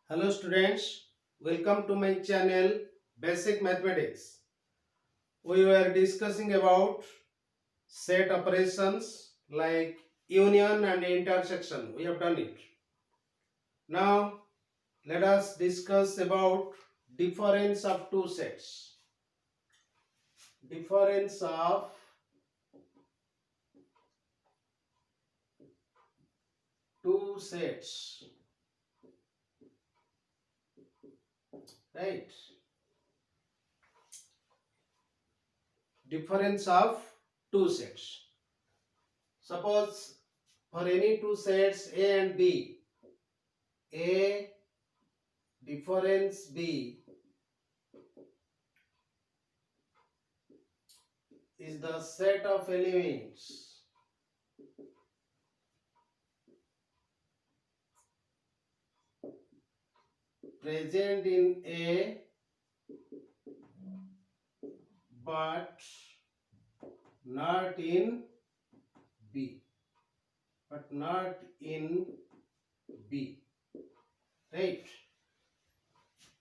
Hello students, welcome to my channel Basic Mathematics. We were discussing about set operations like union and intersection. We have done it. Now let us discuss about difference of two sets. Difference of two sets. Right? Difference of two sets. Suppose for any two sets A and B, A difference B is the set of elements present in A but not in B. But not in B. Right?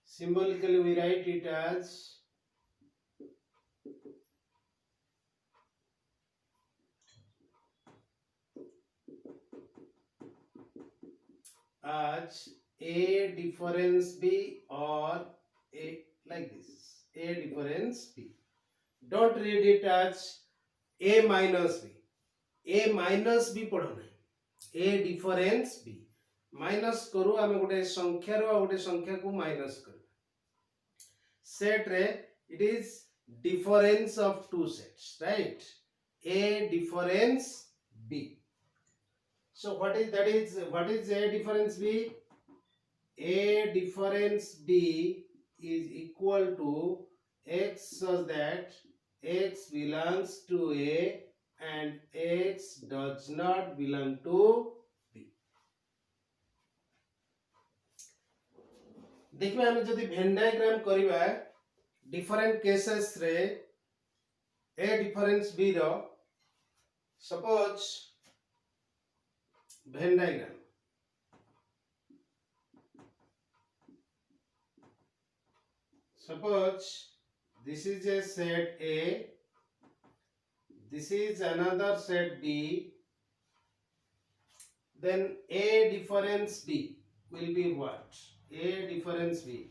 Symbolically we write it as A difference B or A like this. A difference B. Don't read it as A minus B. A minus B पढ़ो नहीं. A difference B. Minus करू आमे गोटे संख्या रो गोटे संख्या को minus कर सेट रे it is difference of two sets right A difference B. So what is A difference B? A difference B is equal to x such that x belongs to A and x does not belong to B. देखिए हम जदि Venn diagram करिबा different cases रे A difference B रो suppose Venn diagram suppose this is a set A, this is another set B, then A difference B will be what? A difference B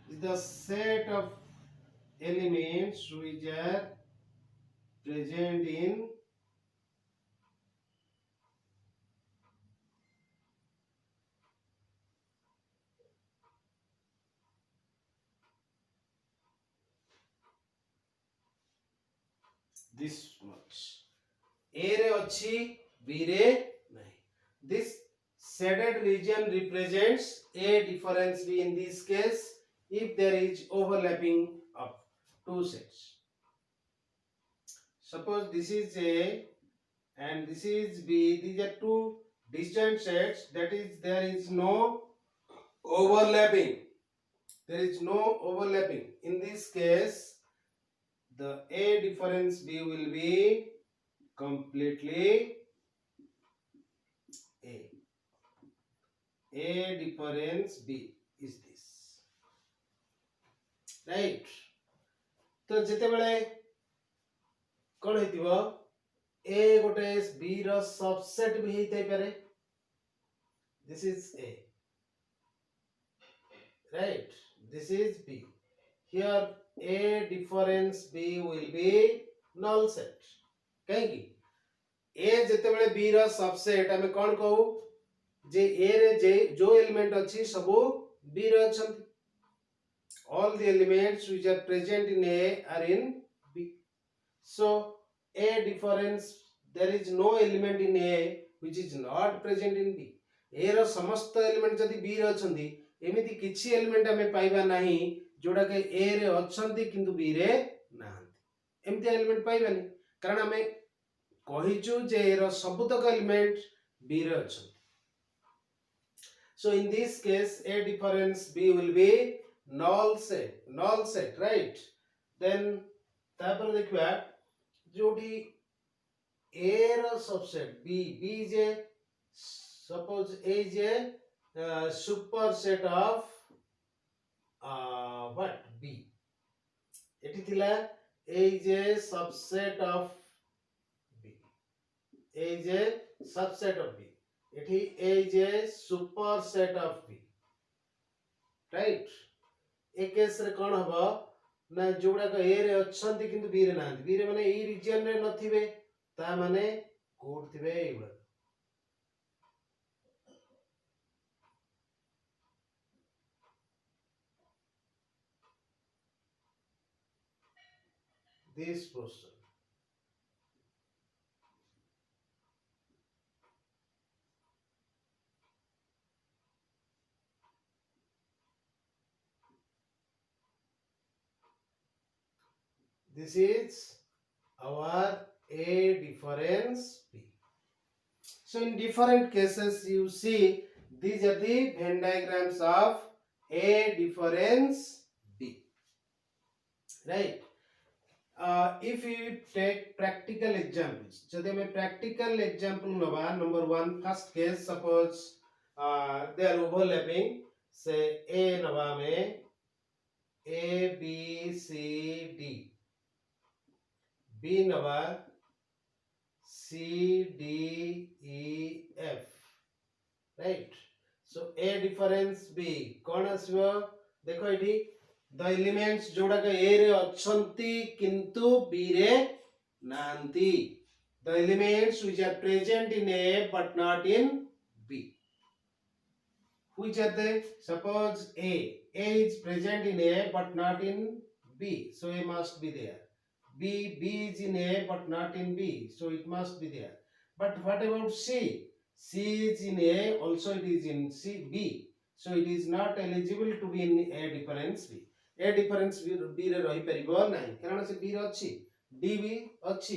is the set of elements which are present in this much. A रे अच्छी B रे नहीं. This shaded region represents A difference B in this case if there is overlapping of two sets. Suppose this is A and this is B. These are two distant sets. That is, there is no overlapping. There is no overlapping. In this case, the A difference B will be completely A. A difference B is this. Right? तो जिते बेले कौन हेतिबो A गोटे B रो subset भी हेतै पारे. This is A. Right? This is B. Here A difference B will be null set. कहीं A जिते बेले B रो सबसेट हमें कौन कहू जे A रे जे जो एलिमेंट अछि सबो B रे अछंती. All the elements which are present in A are in B. So A difference, there is no element in A which is not present in B. A रो समस्त element जदि B रे अछंती एमिति किछि element हमें पाइबा नाही जोडा के A रे अछंती किंतु B रे नाहंती. एमिति एलिमेंट पाइबानी कारण हमें कहिचु जे A रो सबतक एलिमेंट B रे अछंती. So in this case A difference B will be null set, right? Then तापर देखिबा जोडी A रो subset B is a suppose A is a superset of what B eighty थिला A is a subset of B. A is a subset of B. Eighty A is a superset of B. Right? A case रे कोन हबो ना जोडा को A रे अछंती किंतु B रे नांती. B रे माने ए रीजन रे नथिबे ता माने कोड थिबे एबा. This person. This is our A difference B. So in different cases you see these are the Venn diagrams of A difference B. Right? If you take practical examples, जदि हमें practical example नवा number one first case suppose they are overlapping. Say A नवा में A B C D, B नवा C D E F. Right? So A difference B कौन आसबो देखो एठी the elements जोड़ा का A रे अछंती किंतु B रे नांती. The elements which are present in A but not in B. Which are they? Suppose A is present in A but not in B, so A must be there. B is in A but not in B, so it must be there. But what about C? C is in A, also it is in B, so it is not eligible to be in A difference B. A difference B रे रही परिबो नाही कारण से B रे अछि D भी अछि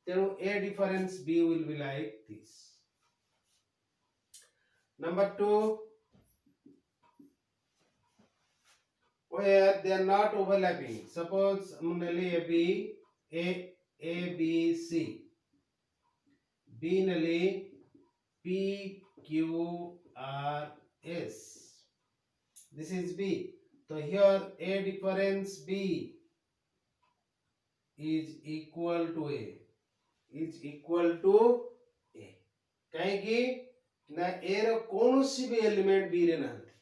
तेनु A difference B will be like this. Number 2, where they are not overlapping. Suppose nali A B C, B nali P Q R S. This is B. So here A difference B is equal to A. Is equal to A. कहीं ना A रो कौनसी भी element B रे नांती.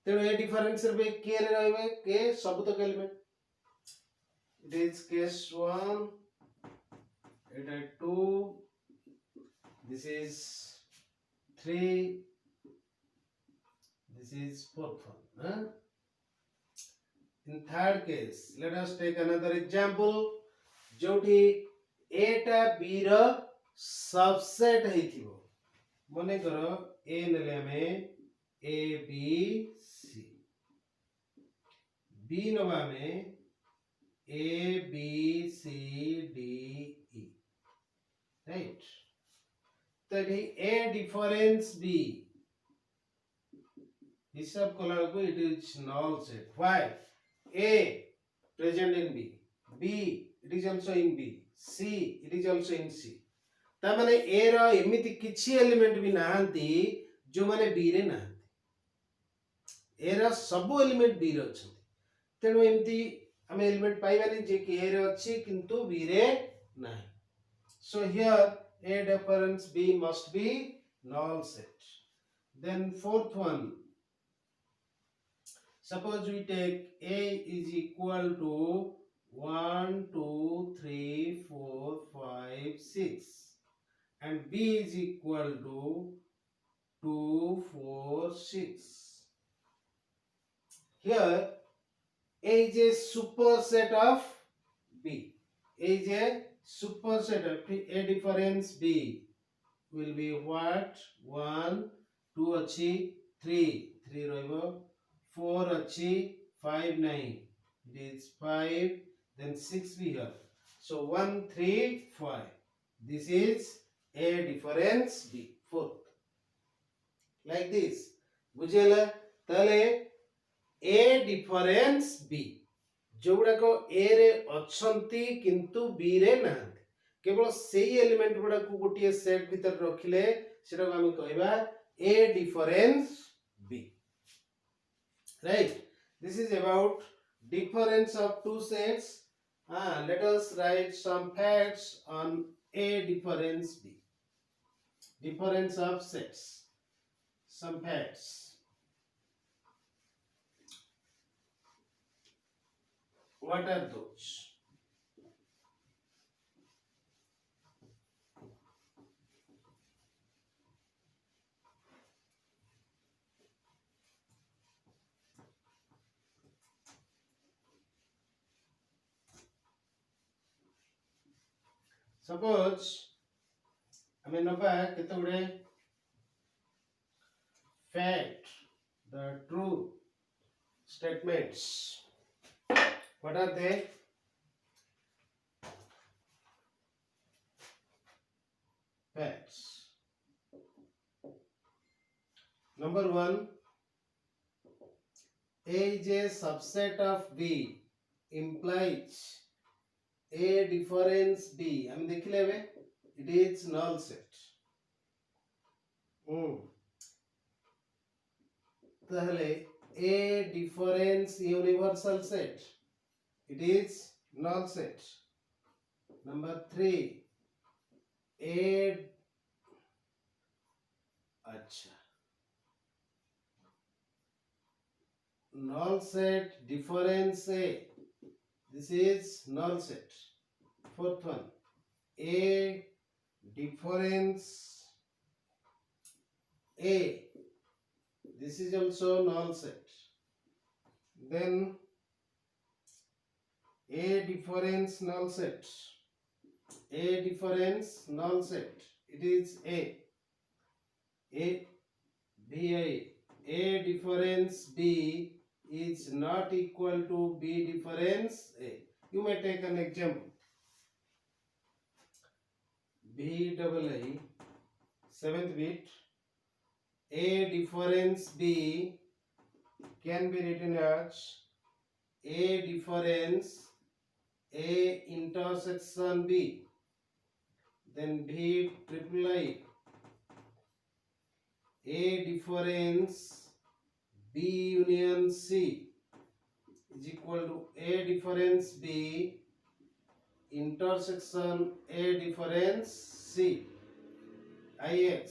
तेणु ए difference रे के रे रहबे के सब तक element. It is case 1, it is 2, this is 3, this is 4th one. Huh? In third case, let us take another example. जोठी A टा B रो सबसेट हेथिबो. मने करो A नले में A B C, B नवा में A B C D E. Right? That is A difference B. हिसाब कला को it is null set. Why? A present in B, B it is also in B, C it is also in C. ता माने A रो एमिति किछि element भी नाहंती जो माने B रे नाहंती. A रो सब एलिमेंट B रे अछंती. तेणु एमिति हम एलिमेंट पाइबानी जे कि A रे अछि किंतु B रे नाही. So here A difference B must be null set. Then fourth one, suppose we take A is equal to 1 2 3 4 5 6 and B is equal to 2 4 6. Here A is a superset of B. A is a superset of A difference B will be what? 1 2 अछि 3 ରହିବ 4 अछि 5 9, it is 5, then 6 be here, so 1 3 5. This is A difference B, fourth, like this. बुझेला ताले A difference B Joguda को A रे अछंती किंतु B रे नाहंती. केवल सेही एलिमेंट गुडा को गोटिए सेट भीतर रखिले सेटा हम कहबा A difference B. Right? This is about difference of two sets. Let us write some facts on A difference B. Difference of sets. Some facts. What are those? Suppose ଆମେ ନବା କେତେ ଗୁଡେ fact, the true statements. What are they? Facts. Number one, A is a subset of B implies A difference B. हम देख लेवे. It is null set. ताहले A difference universal set. It is null set. Number three, A अच्छा null set difference A. This is null set. Fourth one, A difference A. This is also null set. Then A difference null set. A difference null set. It is A. A difference B is not equal to B difference A. You may take an example. B double I, 7th bit. A difference B can be written as A difference A intersection B. Then B triple I. A difference B union C is equal to A difference B intersection A difference C. IX.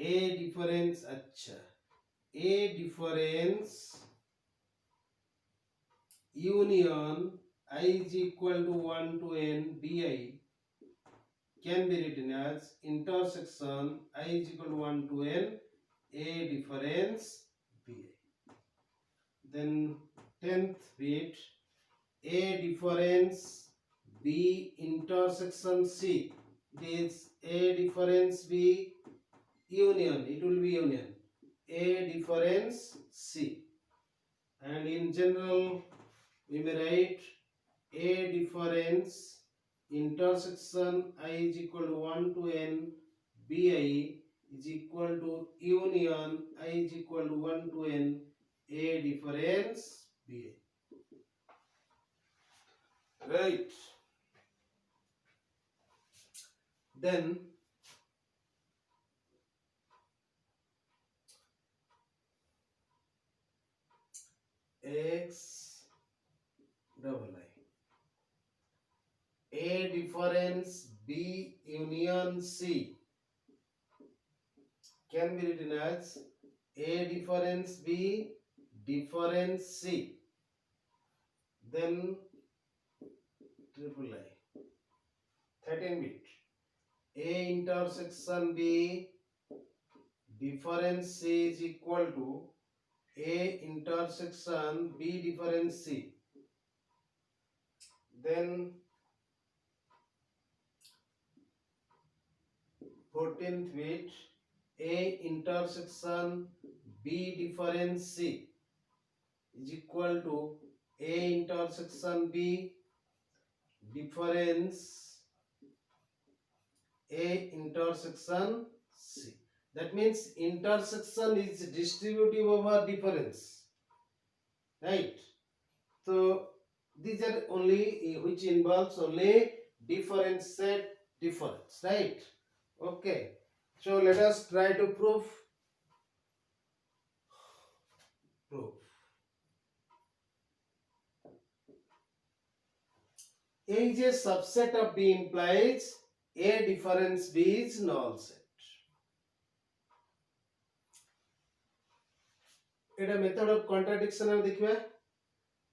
A difference अच्छा. A difference union I is equal to 1 to n bi can be written as intersection I is equal to 1 to n A difference bi. Then 10th bit, A difference B intersection C. It is A difference B union. It will be union. A difference C. And in general, we may write A difference intersection I is equal to 1 to n bi is equal to union I is equal to 1 to n A difference bi. Right. Then X double I. A difference B union C can be written as A difference B difference C. Then triple I. 13 bit. A intersection B difference C is equal to A intersection B difference C. Then 14th bit, A intersection B difference C is equal to A intersection B difference A intersection C. That means intersection is distributive over difference, right? So these are only which involves only difference set difference, right? Okay. So let us try to prove. A is a subset of B implies A difference B is null set. It a method of contradiction हम देखिए.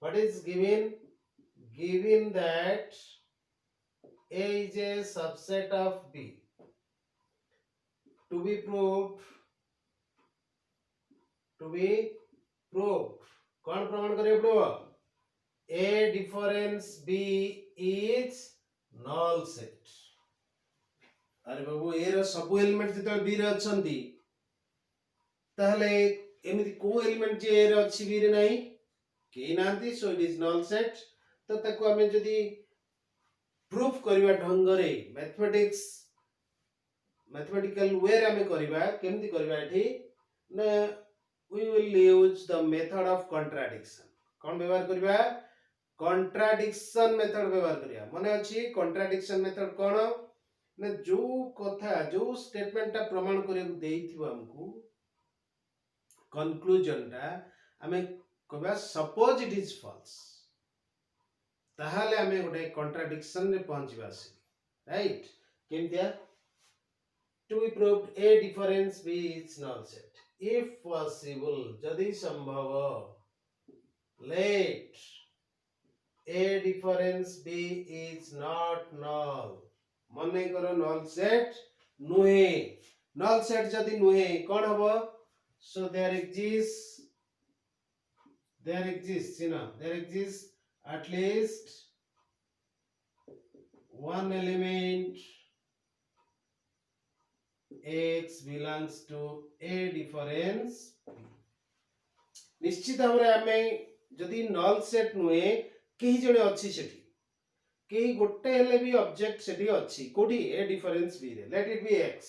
What is given? Given that A is a subset of B. To be proved. कौन प्रमाण करिए पड़ो? A difference B is null set. अरे बाबू A रो सब element जेतबे B रे अछंती ताहले एमिति को एलिमेंट जे A रे अछि B रे नाही के नांती, so it is null set. तो ताको हमें जदी प्रूफ करबा ढंग रे मैथमेटिकल वे रे हमें करबा केमति करबा एठी ना we will use the method of contradiction. कौन व्यवहार करिबा? contradiction method व्यवहार करिया. माने अछि contradiction method कोन ना जो कथा जो स्टेटमेंट ता प्रमाण करे देइथिबो हमकु कंक्लूजन ता हमें कहबा सपोज इट इज फॉल्स ताहाले हमें गोटे contradiction रे पहुंचबासी, right? केमतिया to be proved A difference B is null set. If possible, जदि संभव, let A difference B is not null. मने करो null set नुहे. null set जदि नुहे कौन हबो? So there exists at least one element X belongs to A difference B. निश्चित भाव हमें जदि null set नुहे कहीं जड़े अच्छी सेठी कहीं गोटे हेले भी ऑब्जेक्ट सेठी अच्छी कोठी A difference B रे, let it be X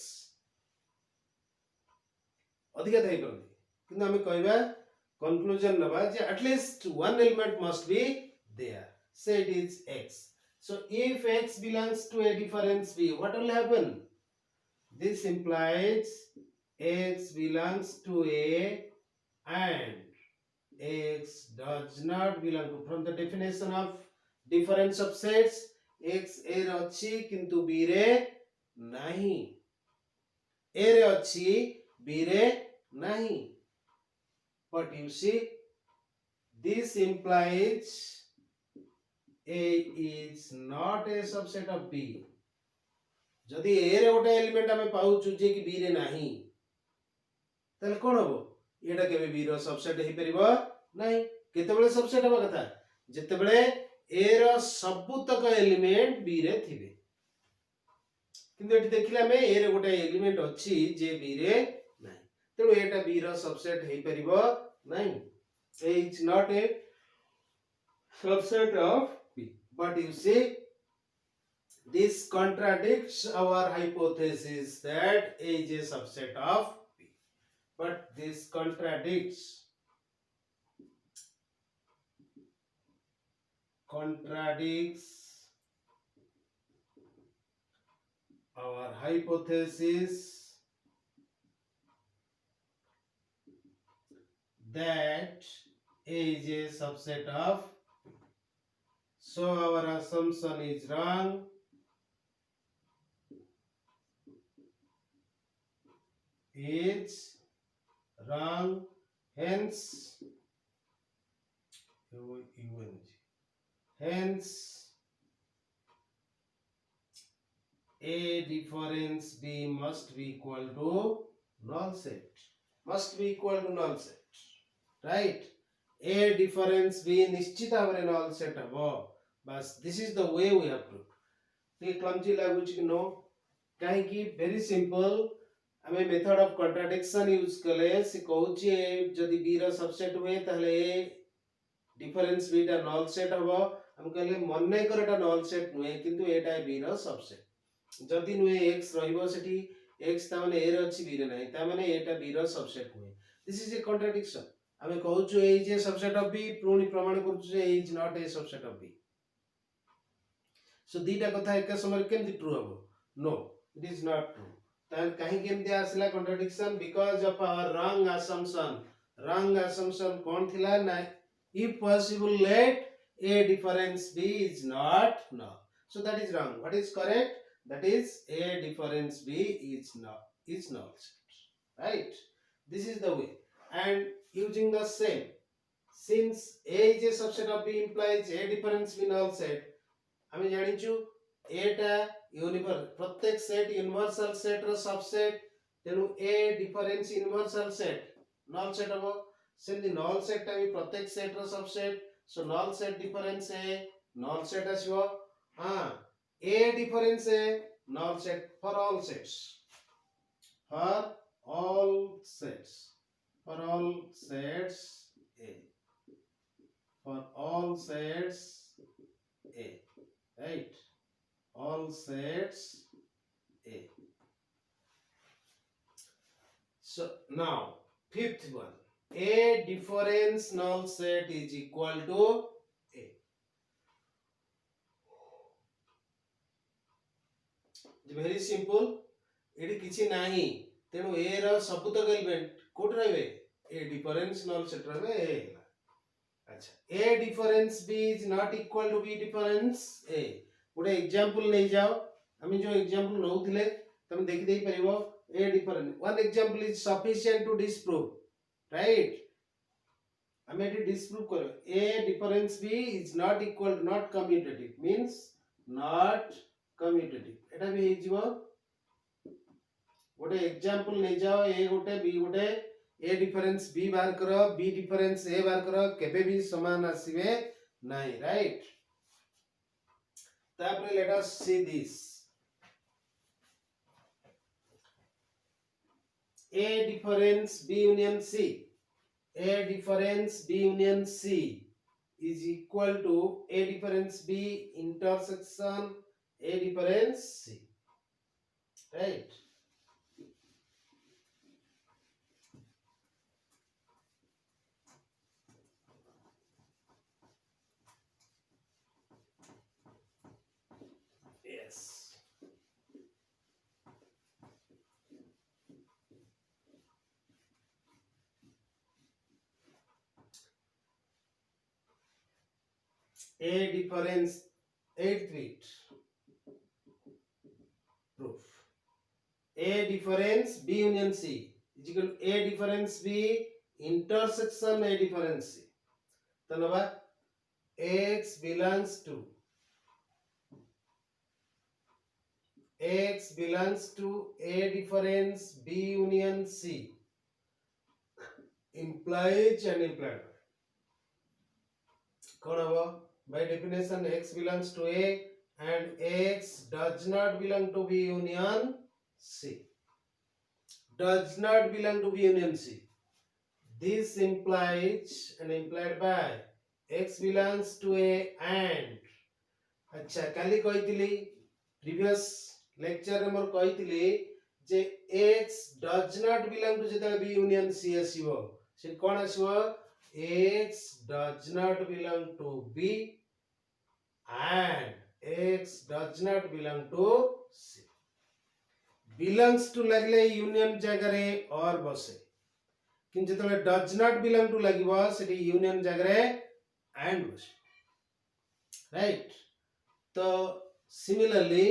अधिका थाई परंती किंतु हमें कहबा कंक्लूजन नबा जे at least one element must be there, say it is X. So if X belongs to A difference B, what will happen? This implies X belongs to A and X does not belong to. From the definition of difference of sets, X A रे अछि किंतु B रे नहीं. A रे अछि B रे नहीं. But you see, this implies A is not a subset of B. जदि A रे गोटे एलिमेंट हमें पाउछु जे कि B रे नाही तले कोन हो एटा केबे B रो सबसेट हे परिबो नाही. केतेबेले सबसेट हबा कथा जेतेबेले A रो सबुतक एलिमेंट B रे थिबे. किंतु एठी देखिला हमें A रे गोटे एलिमेंट अछि जे B रे नाही, तेनु एटा B रो सबसेट हे परिबो नाही. A is not a subset of B. But you see, this contradicts our hypothesis that A is a subset of B. But this contradicts our hypothesis that A is a subset of B. So our assumption is wrong. Hence A difference B must be equal to null set. Right? A difference B निश्चित भाବରେ null set हबो. बस this is the way we have proved. ये clumsy लागुच कि no? काहे कि very simple. हमें method of contradiction use कले से कहूची जदि B रो सबसेट हुए ताहले A डिफरेंस B टा null set हबो. हम कहले मन्ने कर एटा null set नुहे किंतु एटा B रो सबसेट. जदि नुहे X रहिबो सेठी X ता माने A रो अछि B रे नाही ता माने एटा B रो सबसेट हुए. This is a contradiction. हमें कहूछु A is a subset of B, पुणी प्रमाण करछु जे A is not a subset of B. So दीटा कथा एक समय केमति ट्रू हबो? No, it is not true. then kahin kemti asila contradiction because of our wrong assumption. Wrong assumption kon thila na if possible let a difference b is not null. So that is wrong. What is correct? That is a difference b is null set. Right? This is the way. And using the same, since a is a subset of b implies a difference b null set. আমি জানিଛୁ এটা প্রত্যেক set universal set ର subset তেଣୁ a difference universal set null set হবো সেମିତି null set টা ବି ପ୍ରତ୍ୟେକ ସେଟ ର subset so null set difference a null set ଆସିବ ହଁ a difference a null set for all sets for all sets for all sets a for all sets a right all sets a. So now fifth one, a difference null set is equal to a. Very simple. एडी किछि नाही तेणु a ର ସବୁତକ element कोट रहबे a difference null set रहबे a ହେଲା अच्छा a difference b is not equal to b difference a गोटे एग्जांपल नै जाओ हम जो एग्जांपल नउथिले तमे देखि देई परिबो a difference one example is sufficient to disprove right हम एटी डिस्प्रूव करो a difference b is not equal not commutative means not commutative एटा भी हे जिवो गोटे एग्जांपल नै जाओ a गोटे b गोटे a difference b बार करो b difference a बार करो केबे भी समान आसीबे नाही राइट तापर let us see this a difference b union c a difference b union c is equal to a difference b intersection a difference c right yes a difference 8th bit proof a difference b union c is equal to a difference b intersection a difference c तनवा x belongs to a difference b union c implies and implied कौन हबो by definition x belongs to a and x does not belong to b union c does not belong to b union c this implies and implied by x belongs to a and अच्छा काली कहितली previous lecture रे मोर कहितली जे x does not belong to जेतले b union c आसीबो से कोन आसीबो x does not belong to b and x does not belong to c belongs to लगले union जगह रे और बसे किन जेतले does not belong to लागिबो सेठी यूनियन जगह रे and बसे राइट तो सिमिलरली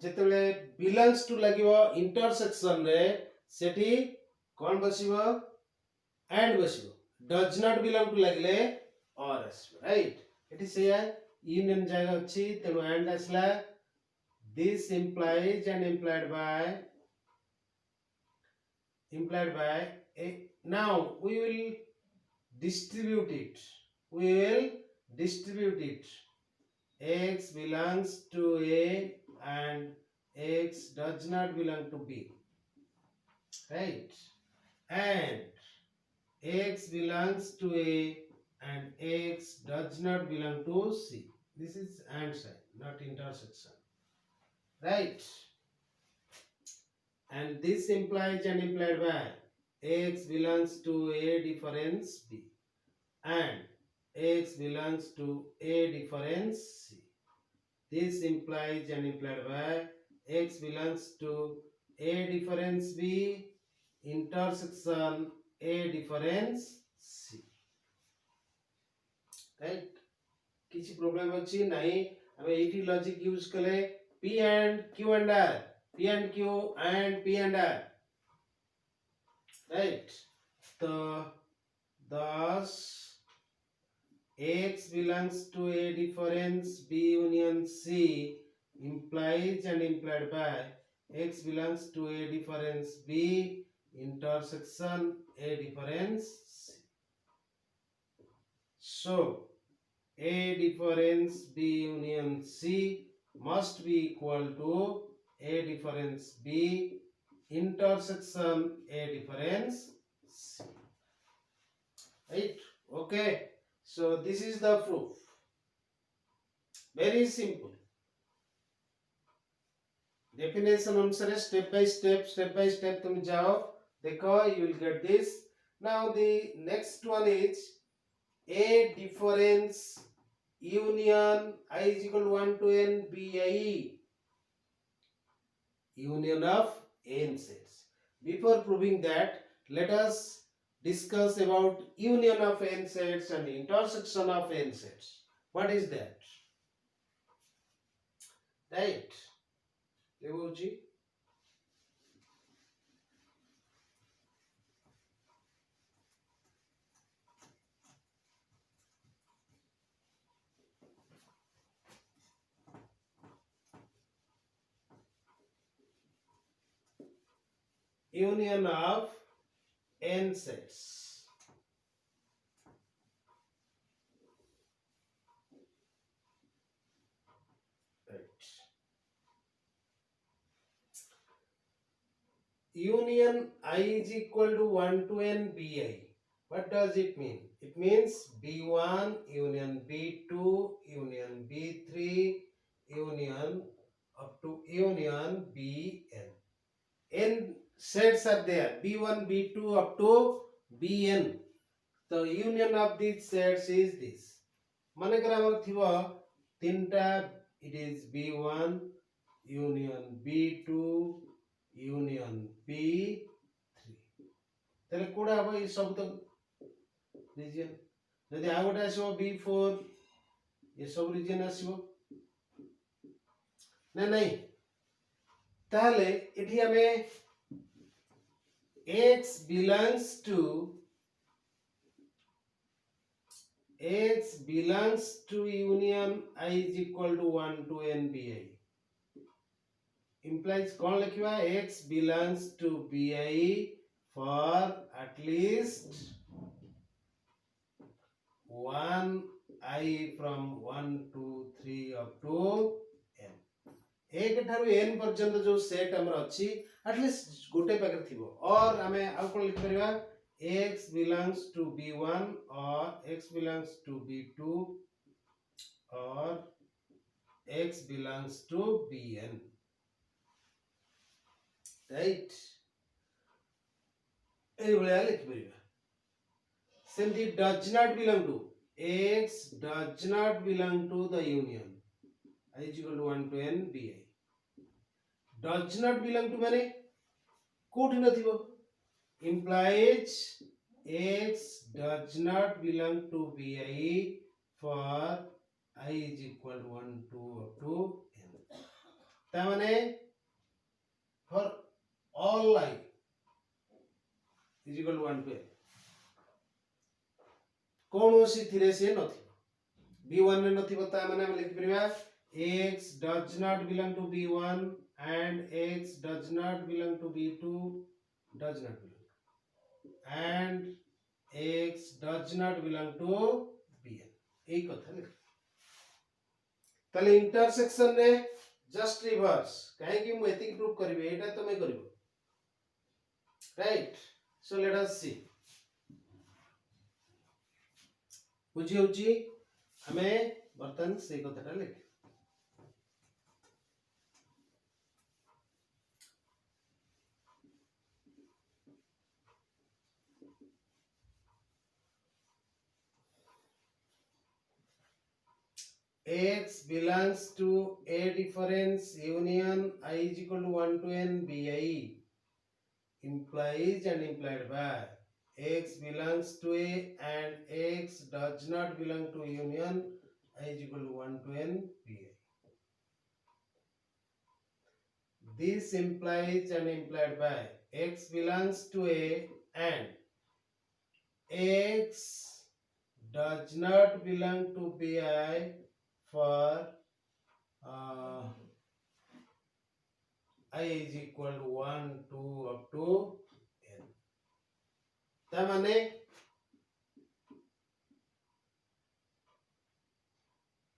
जेतले belongs to लागिबो इंटरसेक्शन रे सेठी कोन बसिबो and बसिबो does not belong to लागले और आसबो राइट इट इज या यूनियन जगह अछि तेनु and असला this implies and implied by a now we will distribute it x belongs to a and x does not belong to b right and x belongs to a and x does not belong to c this is and sign not intersection right and this implies and implied by x belongs to a difference b and x belongs to a difference c this implies and implied by x belongs to A difference B intersection A difference C. Right? किसी problem अच्छी नहीं हमें eighty logic use कले P and Q and R, P and Q and P and R. Right? So thus X belongs to A difference B union C implies and implied by X belongs to A difference B intersection A difference C. So A difference B union C must be equal to A difference B intersection A difference C. Right? Okay. So this is the proof. Very simple. Definition अनुसार step by step तुम जाओ देखो you will get this. Now the next one is A difference union I is equal to 1 to n BI union of n sets. Before proving that, let us discuss about union of n sets and intersection of n sets. What is that? Right? Levuji. Union of n sets. Right. Union I is equal to 1 to n BI. What does it mean? It means B1 union B2 union B3 union up to union Bn. N sets are there B1 B2 up to Bn. The union of these sets is this. Manekar हमर थिबो तीनटा it is B1 union B2 union B3 तले कोडा अब ई सब तो reason यदि आ गोटे आसीबो B4 ये सब रीजन आसीबो ना नहीं ताले एठी हमें X belongs to union I is equal to 1 to n BI. Implies कौन लिखिबा X belongs to BI for at least 1 I from 1 2 3 up to n. एक ठारू n पर्यंत जो सेट हमर अछि एटलीस्ट गोटे पाकर थिबो और हमें आ कोन लिख परिबा X belongs to B1 or X belongs to B2 or X belongs to Bn. Right? এই ভলিয়া লিখ परिबा. Simply does not belong to X does not belong to the union I is equal to 1 to n BI. Does not belong to माने कोठी नथिबो implies X does not belong to BI for I is equal to 1 to up to n. ता माने for all I is equal to 1 to n. कौनसी थिरे से नथिबो B1 रे नथिबो ता माने हम लिखि परिबा X does not belong to B1 and X does not belong to B2 does not belong and X does not belong to Bn. এই কথা লিখ তাহলে ইন্টারসেকশন রে जस्ट रिवर्स काहे कि मु एतिक प्रूफ करबे एटा तमे करबो राइट सो लेट अस सी बुझी होची हमें बर्तन से कथाटा लिख X belongs to A difference union I is equal to 1 to n bi implies and implied by X belongs to A and X does not belong to union I is equal to 1 to n bi. This implies and implied by X belongs to A and X does not belong to bi for I is equal to 1, 2 up to n. ता माने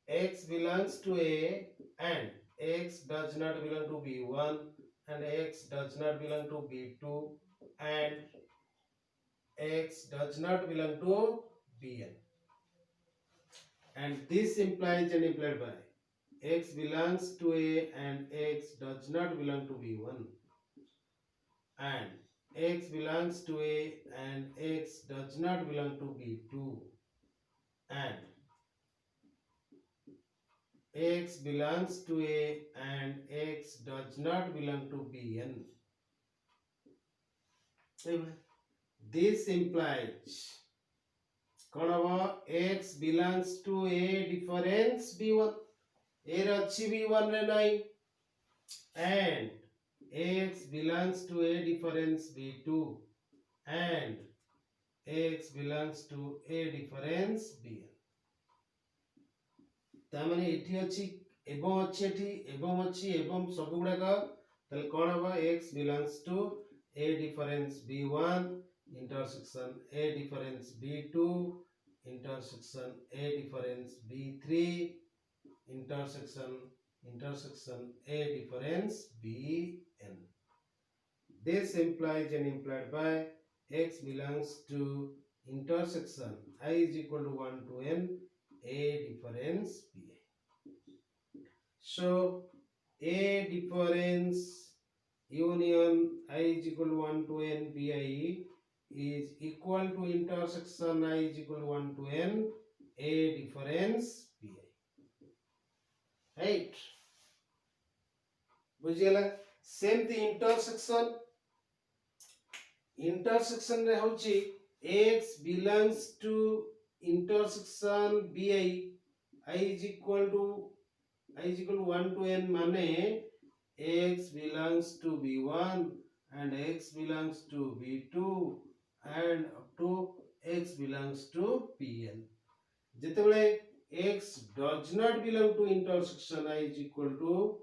X belongs to A and X does not belong to B1 and X does not belong to B2 and X does not belong to Bn. And this implies and implied by X belongs to A and X does not belong to B1 and X belongs to A and X does not belong to B2 and X belongs to A and X does not belong to Bn. This implies X belongs to A difference B1 A अच्छी B1 रे नहीं and X belongs to A difference B2 and X belongs to A difference Bn. तामाने एठी अछि एवं अछि एठी एवं अछि एवं सब गुडा तले कोन हबो X belongs to A difference B1 intersection A difference B2 intersection A difference B3 intersection A difference Bn. This implies and implied by X belongs to intersection I is equal to 1 to n A difference Ba. So A difference union I is equal to 1 to n Bi is equal to intersection I is equal to 1 to n A difference Bi. Right? बुझियला same ती intersection रे होची X belongs to intersection Bi I is equal to 1 to n माने X belongs to B1 and X belongs to B2 and up to X belongs to Bn. जेतेबेले X does not belong to intersection I is equal to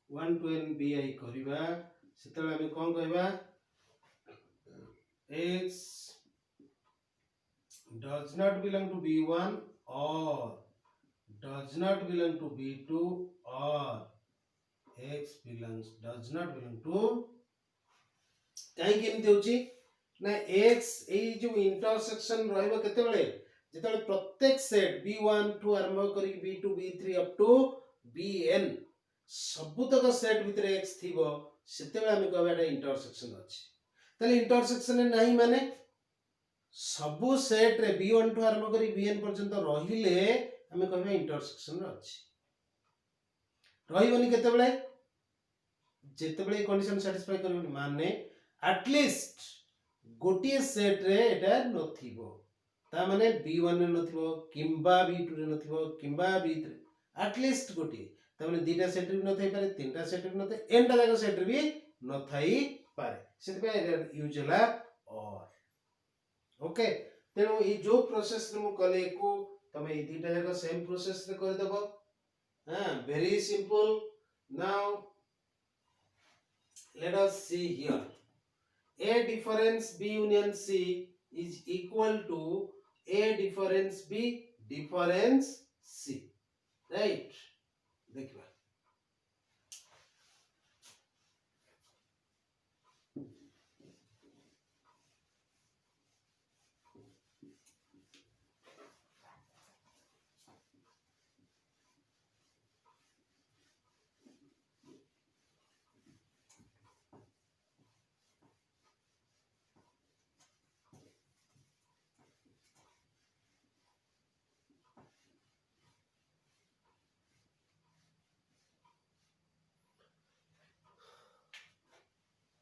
1 to n Bi करिबा सेतेबेले हम कोन कहबा X does not belong to B1 or does not belong to B2 or X does not belong to काई केमती होची ना X ए जो intersection रहइबो केते बेले जेतेबेले प्रत्येक सेट B1 टू आरंभ करी B2 B3 up to Bn सबुतक सेट भितरे X थिबो सेतेबेले हम कहबा एटा इंटरसेक्शन अछि तले इंटरसेक्शन नाही माने सबु सेट रे B1 टू आरंभ करी Bn पर्यंत रहिले हम कहबा इंटरसेक्शन अछि रहिबनी केते बेले जेतेबेले कंडीशन सैटिस्फाई करबनी माने एटलीस्ट गोटिए सेट रे एटा नथिबो ता माने B1 रे नथिबो किंबा B2 रे नथिबो किंबा B3 एटलीस्ट गोटिए ता माने दीटा सेट रे नथाई पारे तीनटा सेट रे नथाई एनटा जागा सेट रे भी नथाई पारे सेते पे यूज होला और ओके तेनु ई जो प्रोसेस रे मु कले को तमे ई दीटा जागा सेम प्रोसेस रे कर देबो हां very simple now let us see here A difference B union C is equal to A difference B difference C right देखिबा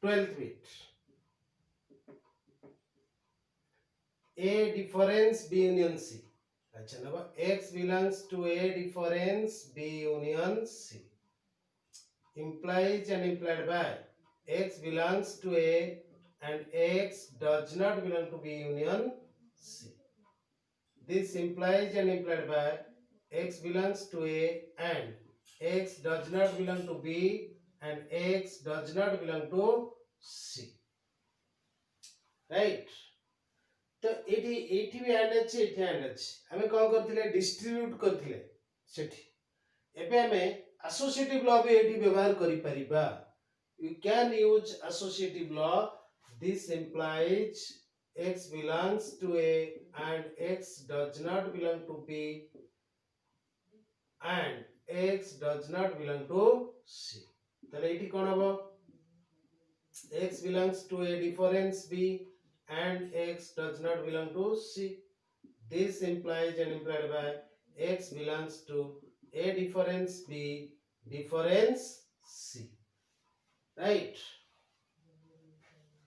12th bit. A difference B union C. अच्छा ना X belongs to A difference B union C. Implies and implied by X belongs to A and X does not belong to B union C. This implies and implied by X belongs to A and X does not belong to B and X does not belong to C. Right? तो eighty भी and अच्छे eighty and अच्छे हमें कौन करथिले distribute करथिले सेठी एबे हमें एसोसिएटिव लॉ भी एटी व्यवहार करि परिबा you can use associative law. This implies X belongs to A and X does not belong to B and X does not belong to C. তাহলে এটি কোন হবে X belongs to A difference B and X does not belong to C. This implies and implied by X belongs to A difference B difference C. Right?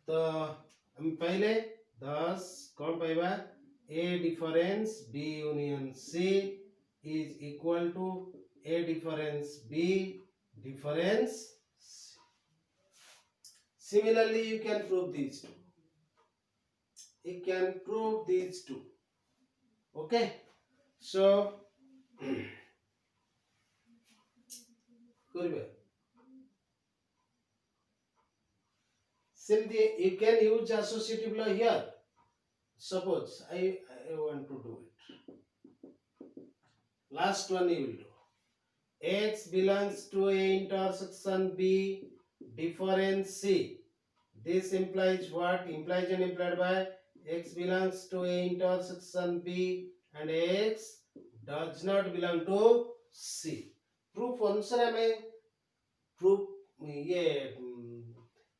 तो हम पहले 10 कौन पाइबा A difference B union C is equal to A difference B difference C. Similarly, you can prove these two. You can prove these two. Okay? So, करिबे Simply, you can use associative law here. Suppose I want to do it. Last one you will do. X belongs to A intersection B difference C. This implies what? Implies and implied by X belongs to A intersection B and X does not belong to C. Proof अनुसार हमें proof ये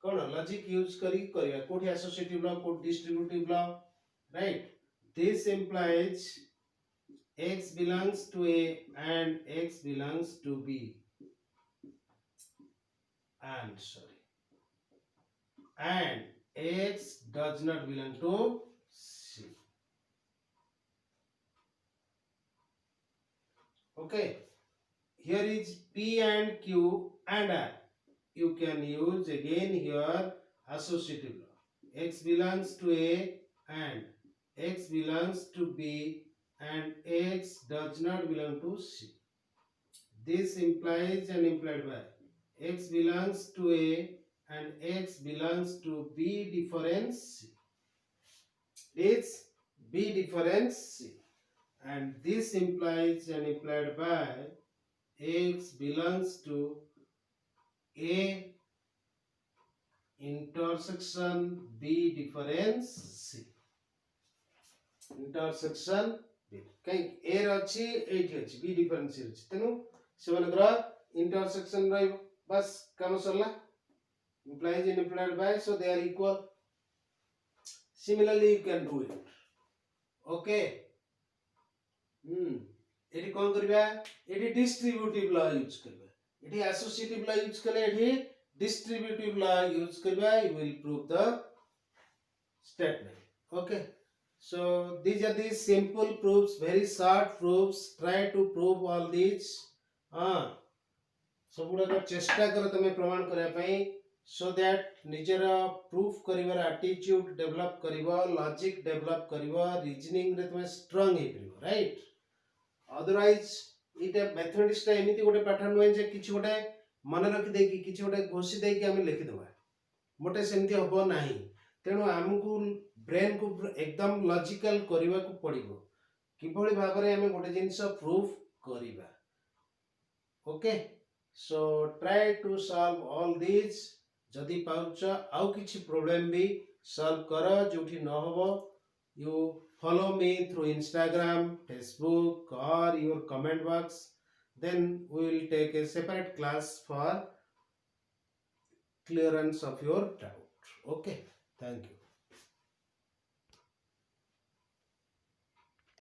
कौन logic use करी करिया कोठी associative law कोठी distributive law right this implies X belongs to A and X belongs to B and X does not belong to C. Okay, here is P and Q and R. You can use again here associative law. X belongs to A and X belongs to B and X does not belong to C. This implies and implied by X belongs to A and X belongs to B difference C. It's B difference C. And this implies and implied by X belongs to A intersection B difference C. Intersection B. कहीं A रची A रची B difference C रची तेनु सेवनग्रा intersection रही बस काम सरला implies and implied by so they are equal. Similarly you can do it. Okay. Eighty कौन करिबा एटी डिस्ट्रीब्यूटिव लॉ यूज करबा एटी एसोसिएटिव लॉ यूज करले एटी डिस्ट्रीब्यूटिव लॉ यूज करबा you will prove the statement. Okay, so these are the simple proofs, very short proofs. Try to prove all these सबुडा को चेष्टा करो तमे प्रमाण करया पई so that निजर प्रूफ करिवार एटीट्यूड डेवलप करिवो लॉजिक डेवलप करिवो रीजनिंग रे तमे स्ट्रांग हे करिवो राइट अदरवाइज इटा मैथमेटिक्स टा एमिति गोटे पैटर्न होय जे किछि गोटे मन रखि देकी किछि गोटे घोषि देकी हम लिखि देबा मोटे सेमति होबो नाही तेनु हमकु ब्रेन को एकदम लॉजिकल करिवा को पड़िबो किभଳି भाबरे हम गोटे जिंस प्रूफ करिबा okay so try to solve all this जदि पाउच आउ किछि प्रॉब्लम भी सॉल्व करो जोठी न होबो you follow me through Instagram, Facebook or your comment box. Then we will take a separate class for clearance of your doubt. Okay, thank you.